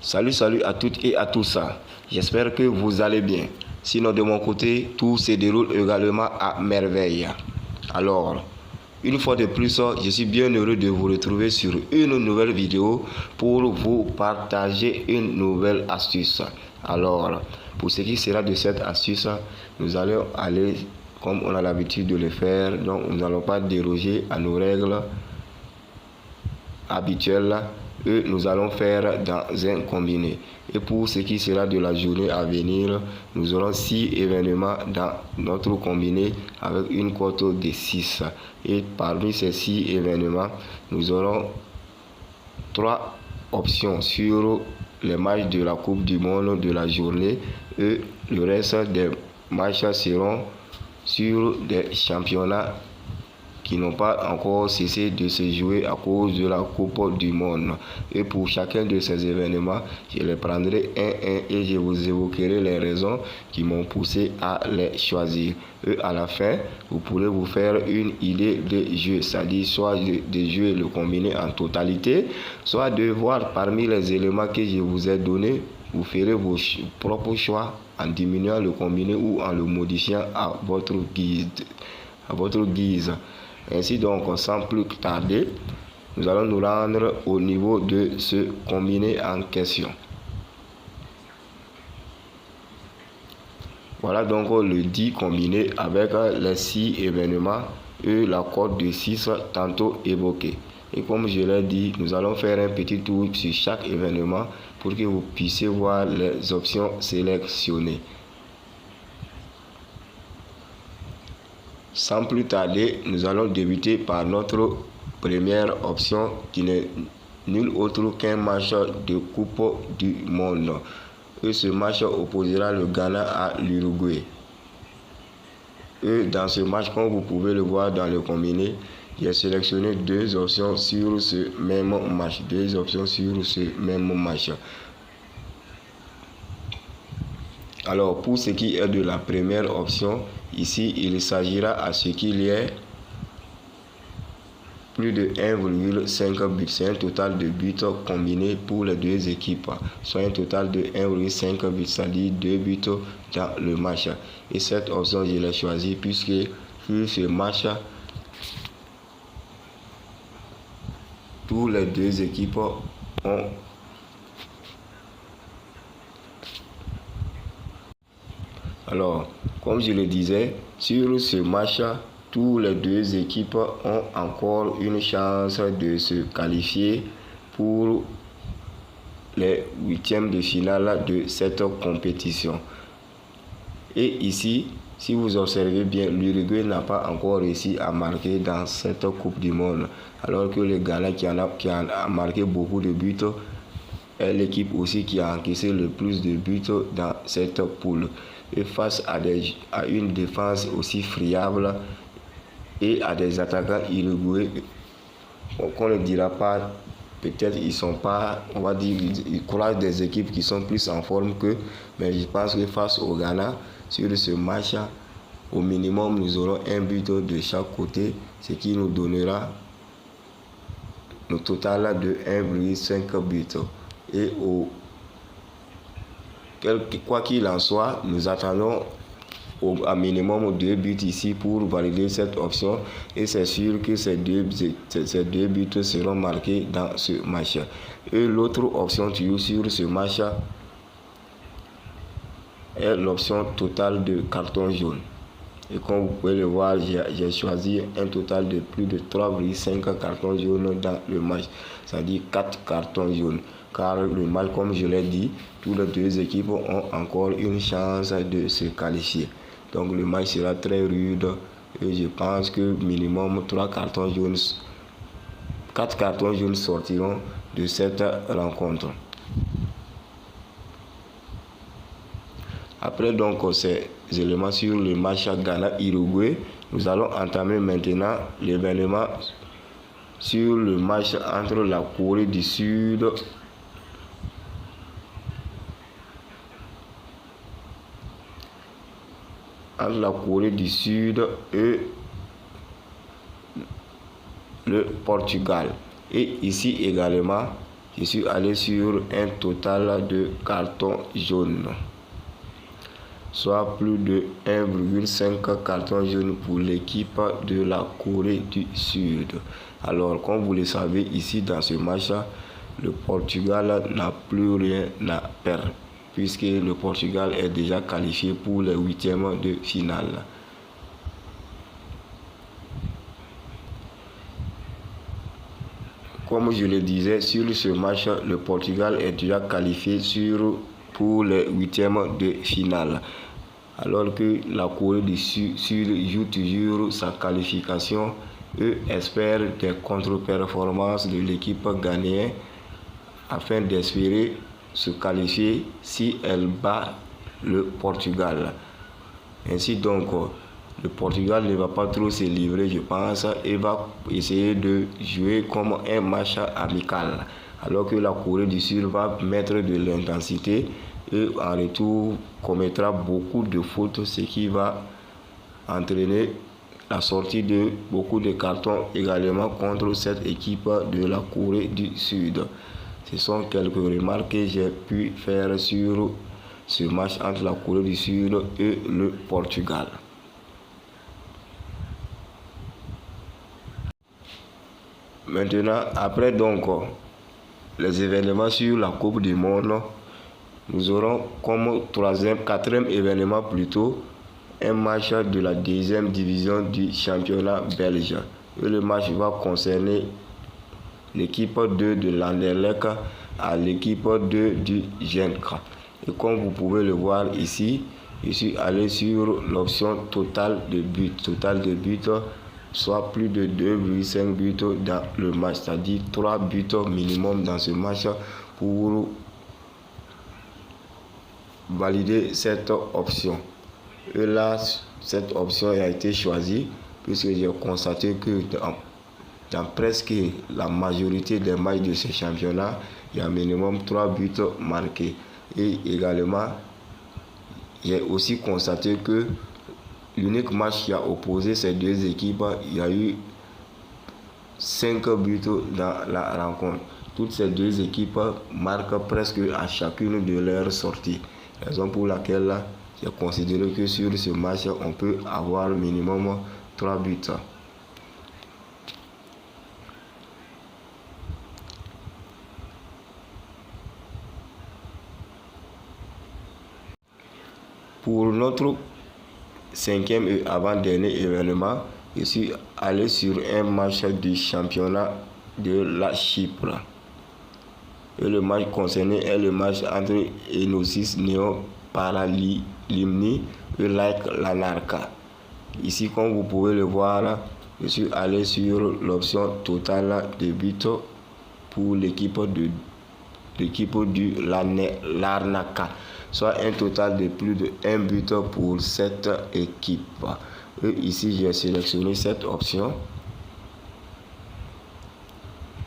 Salut à toutes et à tous. J'espère que vous allez bien. Sinon, de mon côté, tout se déroule également à merveille. Alors, une fois de plus, je suis bien heureux de vous retrouver sur une nouvelle vidéo pour vous partager une nouvelle astuce. Alors, pour ce qui sera de cette astuce, nous allons aller comme on a l'habitude de le faire. Donc, nous n'allons pas déroger à nos règles habituelles. Et nous allons faire dans un combiné. Et pour ce qui sera de la journée à venir, nous aurons 6 événements dans notre combiné avec une cote de 6. Et parmi ces 6 événements, nous aurons 3 options sur les matchs de la Coupe du Monde de la journée et le reste des matchs seront sur des championnats qui n'ont pas encore cessé de se jouer à cause de la Coupe du Monde. Et pour chacun de ces événements, je les prendrai un et je vous évoquerai les raisons qui m'ont poussé à les choisir. Et à la fin, vous pourrez vous faire une idée de jeu, c'est-à-dire soit de jouer le combiné en totalité, soit de voir parmi les éléments que je vous ai donnés, vous ferez vos propres choix en diminuant le combiné ou en le modifiant à votre guise. Ainsi donc, sans plus tarder, nous allons nous rendre au niveau de ce combiné en question. Voilà donc le dit combiné avec les 6 événements et la cote de 6 tantôt évoquée. Et comme je l'ai dit, nous allons faire un petit tour sur chaque événement pour que vous puissiez voir les options sélectionnées. Sans plus tarder, nous allons débuter par notre première option qui n'est nul autre qu'un match de Coupe du Monde. Et ce match opposera le Ghana à l'Uruguay. Et dans ce match, comme vous pouvez le voir dans le combiné, j'ai sélectionné 2 options sur ce même match. Alors, pour ce qui est de la première option, ici, il s'agira à ce qu'il y ait plus de 1,5 buts. C'est un total de buts combinés pour les 2 équipes. Soit un total de 1,5 buts, c'est-à-dire 2 buts dans le match. Et cette option, je l'ai choisie puisque sur ce match, tous les 2 équipes ont Alors, comme je le disais, sur ce match, tous les 2 équipes ont encore une chance de se qualifier pour les 8e de finale de cette compétition. Et ici, si vous observez bien, l'Uruguay n'a pas encore réussi à marquer dans cette Coupe du Monde, alors que le Ghana qui a marqué beaucoup de buts est l'équipe aussi qui a encaissé le plus de buts dans cette poule. Et face à une défense aussi friable et à des attaquants uruguayens, qu'on ne dira pas, peut-être ils sont pas, on va dire, ils croisent des équipes qui sont plus en forme qu'eux, mais je pense que face au Ghana, sur ce match, au minimum, nous aurons un but de chaque côté, ce qui nous donnera le total de 1,5 but. Et quoi qu'il en soit, nous attendons à minimum 2 buts ici pour valider cette option et c'est sûr que ces deux buts seront marqués dans ce match. Et l'autre option toujours sur ce match est l'option totale de carton jaune. Et comme vous pouvez le voir, j'ai choisi un total de plus de 3,5 cartons jaunes dans le match, c'est-à-dire 4 cartons jaunes. Car le match, comme je l'ai dit, toutes les 2 équipes ont encore une chance de se qualifier. Donc le match sera très rude et je pense que minimum 4 cartons jaunes sortiront de cette rencontre. Après donc ces éléments sur le match Ghana-Uruguay, nous allons entamer maintenant l'événement sur le match entre la Corée du Sud et le Portugal. Et ici également, je suis allé sur un total de cartons jaunes, soit plus de 1,5 carton jaune pour l'équipe de la Corée du Sud. Alors, comme vous le savez, ici dans ce match, le Portugal n'a plus rien à perdre, puisque le Portugal est déjà qualifié pour les huitièmes de finale. Comme je le disais, sur ce match, le Portugal est déjà qualifié pour les huitièmes de finale. Alors que la Corée du Sud joue toujours sa qualification. Eux espèrent des contre-performances de l'équipe ghanéenne afin d'espérer se qualifier si elle bat le Portugal. Ainsi donc, le Portugal ne va pas trop se livrer, je pense, et va essayer de jouer comme un match amical. Alors que la Corée du Sud va mettre de l'intensité et en retour commettra beaucoup de fautes, ce qui va entraîner la sortie de beaucoup de cartons également contre cette équipe de la Corée du Sud. Ce sont quelques remarques que j'ai pu faire sur ce match entre la Corée du Sud et le Portugal. Maintenant, après donc les événements sur la Coupe du Monde, nous aurons comme quatrième événement plutôt un match de la deuxième division du championnat belge. Et le match va concerner l'équipe 2 de l'Anderlecht à l'équipe 2 du Genk. Et comme vous pouvez le voir ici, je suis allé sur l'option totale de buts. Total de buts, soit plus de 2,5 buts dans le match, c'est-à-dire 3 buts minimum dans ce match pour valider cette option. Et là, cette option a été choisie puisque j'ai constaté que dans presque la majorité des matchs de ce championnat, il y a minimum 3 buts marqués. Et également, j'ai aussi constaté que l'unique match qui a opposé ces deux équipes, il y a eu 5 buts dans la rencontre. Toutes ces deux équipes marquent presque à chacune de leurs sorties. Raison pour laquelle j'ai considéré que sur ce match, on peut avoir minimum 3 buts. Pour notre cinquième et avant-dernier événement, je suis allé sur un match du championnat de la Chypre. Et le match concerné est le match entre Enosis Neo Paralimni et Lake Lanarka. Ici, comme vous pouvez le voir, je suis allé sur l'option totale de buts pour l'équipe du Larnaca, soit un total de plus de 1 but pour cette équipe. Et ici, j'ai sélectionné cette option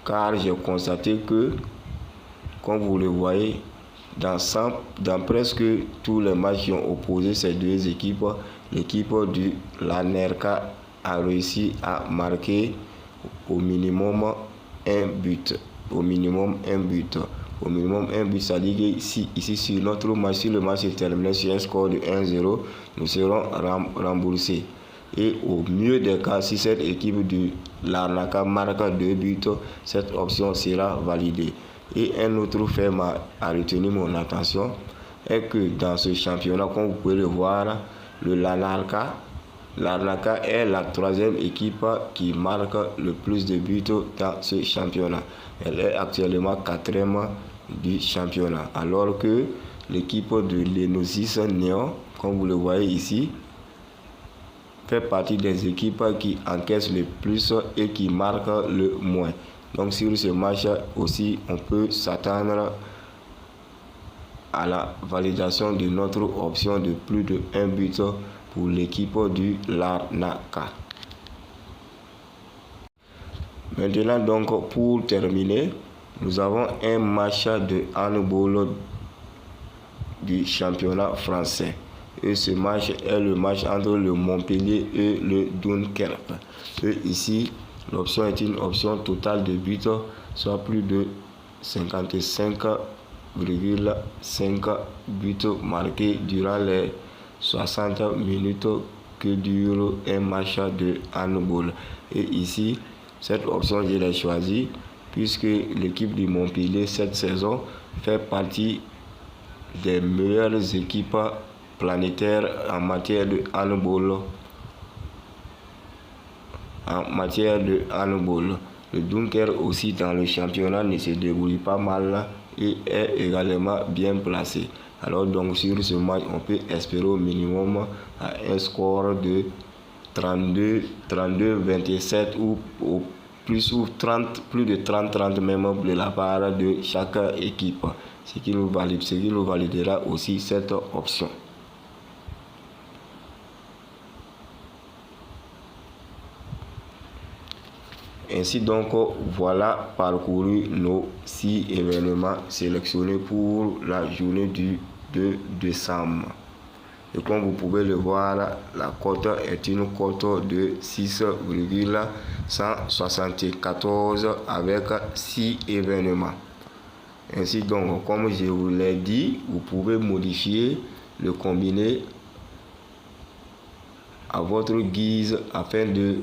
car j'ai constaté que, comme vous le voyez, dans presque tous les matchs qui ont opposé ces deux équipes, l'équipe du Larnaca a réussi à marquer au minimum un but. Au minimum un but. Au minimum un but, ça dit que ici sur notre match, si le match est terminé sur un score de 1-0, nous serons remboursés. Et au mieux des cas, si cette équipe de Larnaca marque 2 buts, cette option sera validée. Et un autre fait a retenu mon attention est que dans ce championnat, comme vous pouvez le voir, le Larnaca est la troisième équipe qui marque le plus de buts dans ce championnat. Elle est actuellement quatrième du championnat. Alors que l'équipe de l'Enosis Néon, comme vous le voyez ici, fait partie des équipes qui encaissent le plus et qui marquent le moins. Donc sur ce match aussi, on peut s'attendre à la validation de notre option de plus de 1 but pour l'équipe du Larnaca. Maintenant donc, pour terminer, nous avons un match de handball du championnat français. Et ce match est le match entre le Montpellier et le Dunkerque. Et ici, l'option est une option totale de buts, soit plus de 55,5 buts marqués durant les 60 minutes que dure un match de handball. Et ici, cette option, je l'ai choisie puisque l'équipe de Montpellier cette saison fait partie des meilleures équipes planétaires en matière de handball. Le Dunkerque aussi dans le championnat ne se débrouille pas mal et est également bien placé. Alors donc sur ce match, on peut espérer au minimum un score de 32-27 ou plus de 30 même de la part de chaque équipe, ce qui nous validera aussi cette option. Ainsi donc, voilà parcouru nos 6 événements sélectionnés pour la journée du 2 décembre. Et comme vous pouvez le voir, la cote est une cote de 6,174 avec 6 événements. Ainsi donc, comme je vous l'ai dit, vous pouvez modifier le combiné à votre guise afin de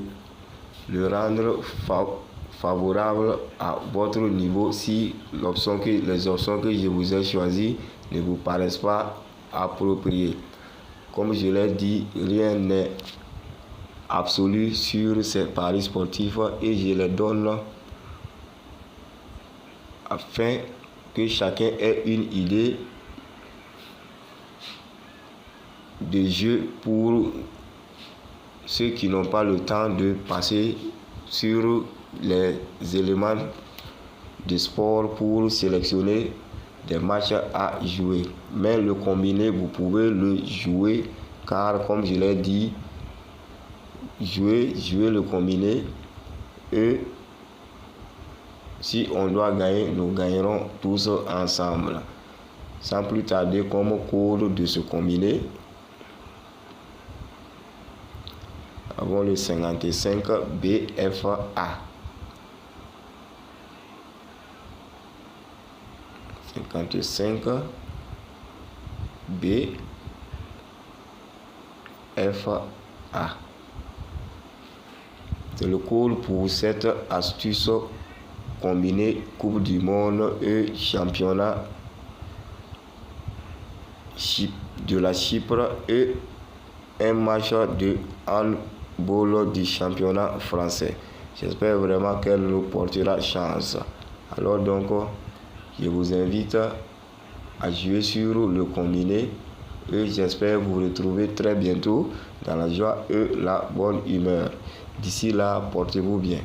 le rendre favorable à votre niveau si les options que je vous ai choisies ne vous paraissent pas appropriées. Comme je l'ai dit, rien n'est absolu sur ces paris sportifs et je les donne afin que chacun ait une idée de jeu pour ceux qui n'ont pas le temps de passer sur les éléments de sport pour sélectionner des matchs à jouer. Mais le combiné, vous pouvez le jouer car comme je l'ai dit, jouer le combiné et si on doit gagner, nous gagnerons tous ensemble. Sans plus tarder, comme code de ce combiné, avons le 55 BFA. 55 BFA. C'est le code pour cette astuce combinée Coupe du Monde et championnat de la Chypre et un match de handball du championnat français. J'espère vraiment qu'elle nous portera chance. Alors donc, je vous invite à jouer sur le combiné et j'espère vous retrouver très bientôt dans la joie et la bonne humeur. D'ici là, portez-vous bien.